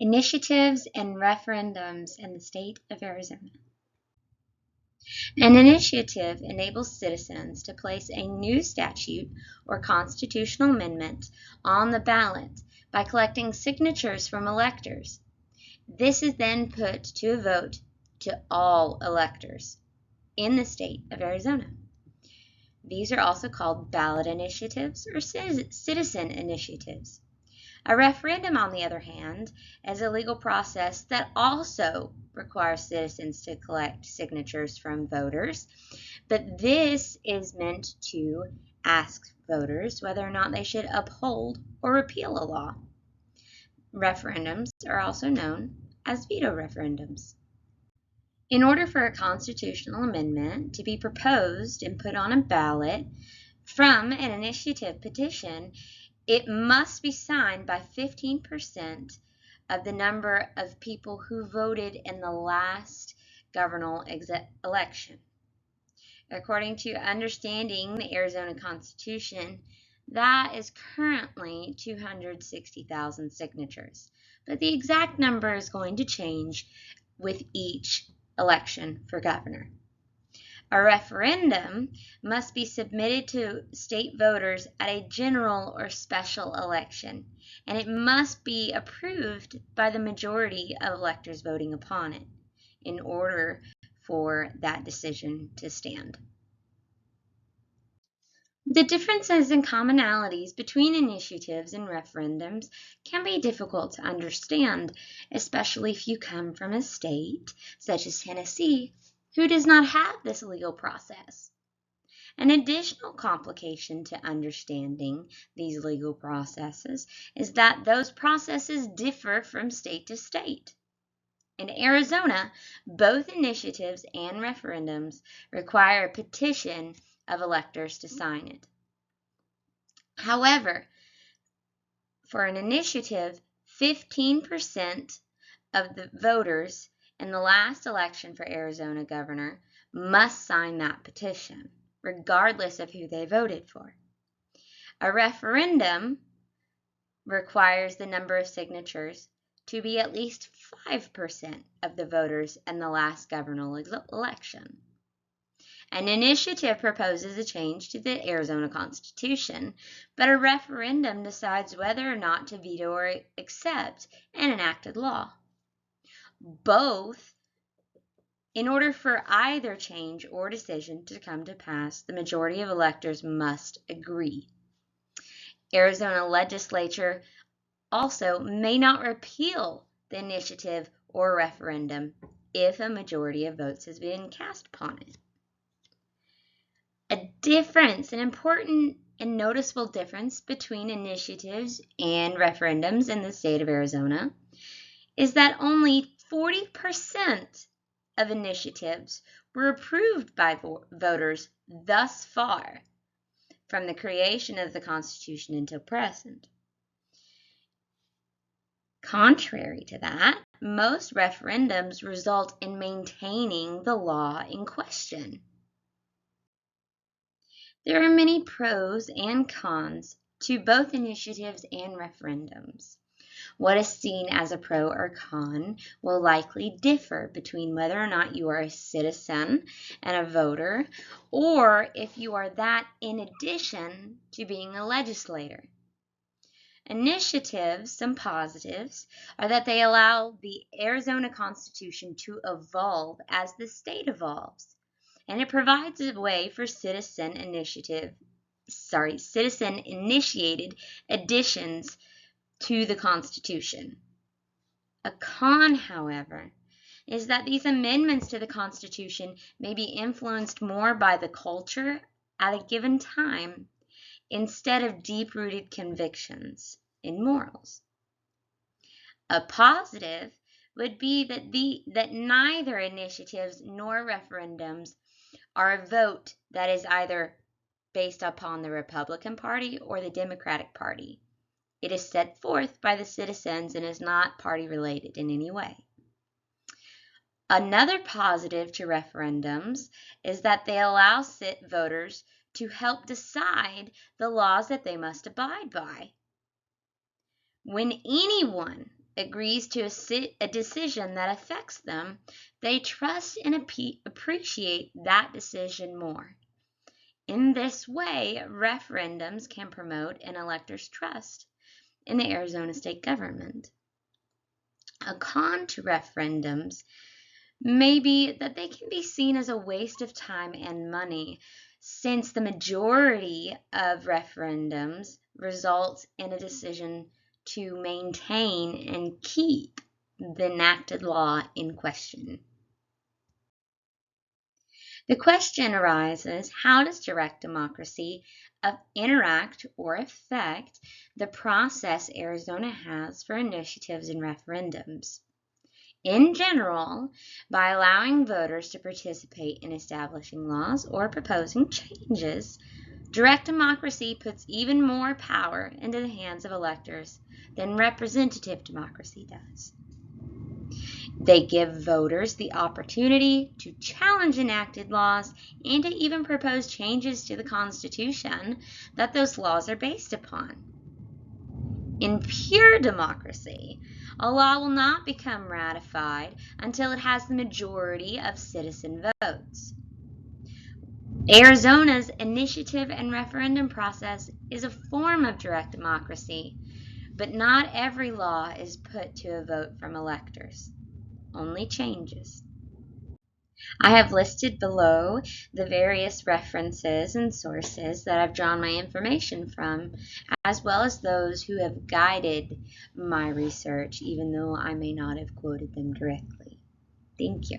Initiatives and referendums in the state of Arizona. An initiative enables citizens to place a new statute or constitutional amendment on the ballot by collecting signatures from electors. This is then put to a vote to all electors in the state of Arizona. These are also called ballot initiatives or citizen initiatives. A referendum, on the other hand, is a legal process that also requires citizens to collect signatures from voters, but this is meant to ask voters whether or not they should uphold or repeal a law. Referendums are also known as veto referendums. In order for a constitutional amendment to be proposed and put on a ballot from an initiative petition, it must be signed by 15% of the number of people who voted in the last governor election. According to Understanding the Arizona Constitution, that is currently 260,000 signatures, but the exact number is going to change with each election for governor. A referendum must be submitted to state voters at a general or special election, and it must be approved by the majority of electors voting upon it in order for that decision to stand. The differences and commonalities between initiatives and referendums can be difficult to understand, especially if you come from a state, such as Tennessee, who does not have this legal process. An additional complication to understanding these legal processes is that those processes differ from state to state. In Arizona, both initiatives and referendums require a petition of electors to sign it. However, for an initiative, 15% of the voters in the last election for Arizona governor must sign that petition, regardless of who they voted for. A referendum requires the number of signatures to be at least 5% of the voters in the last governor election. An initiative proposes a change to the Arizona Constitution, but a referendum decides whether or not to veto or accept an enacted law. In order for either change or decision to come to pass, the majority of electors must agree. Arizona legislature also may not repeal the initiative or referendum if a majority of votes has been cast upon it. An important and noticeable difference between initiatives and referendums in the state of Arizona is that only 40% of initiatives were approved by voters thus far from the creation of the Constitution until present. Contrary to that, most referendums result in maintaining the law in question. There are many pros and cons to both initiatives and referendums. What is seen as a pro or con will likely differ between whether or not you are a citizen and a voter, or if you are that in addition to being a legislator. Initiatives, some positives, are that they allow the Arizona Constitution to evolve as the state evolves, and it provides a way for citizen-initiated additions to the Constitution. A con, however, is that these amendments to the Constitution may be influenced more by the culture at a given time instead of deep-rooted convictions in morals. A positive would be that neither initiatives nor referendums are a vote that is either based upon the Republican Party or the Democratic Party. It is set forth by the citizens and is not party related in any way. Another positive to referendums is that they allow voters to help decide the laws that they must abide by. When anyone agrees to a decision that affects them, they trust and appreciate that decision more. In this way, referendums can promote an elector's trust in the Arizona state government. A con to referendums may be that they can be seen as a waste of time and money, since the majority of referendums results in a decision to maintain and keep the enacted law in question. The question arises, how does direct democracy interact or affect the process Arizona has for initiatives and referendums? In general, by allowing voters to participate in establishing laws or proposing changes, direct democracy puts even more power into the hands of electors than representative democracy does. They give voters the opportunity to challenge enacted laws and to even propose changes to the Constitution that those laws are based upon. In pure democracy, a law will not become ratified until it has the majority of citizen votes. Arizona's initiative and referendum process is a form of direct democracy, but not every law is put to a vote from electors. Only changes. I have listed below the various references and sources that I've drawn my information from, as well as those who have guided my research, even though I may not have quoted them directly. Thank you.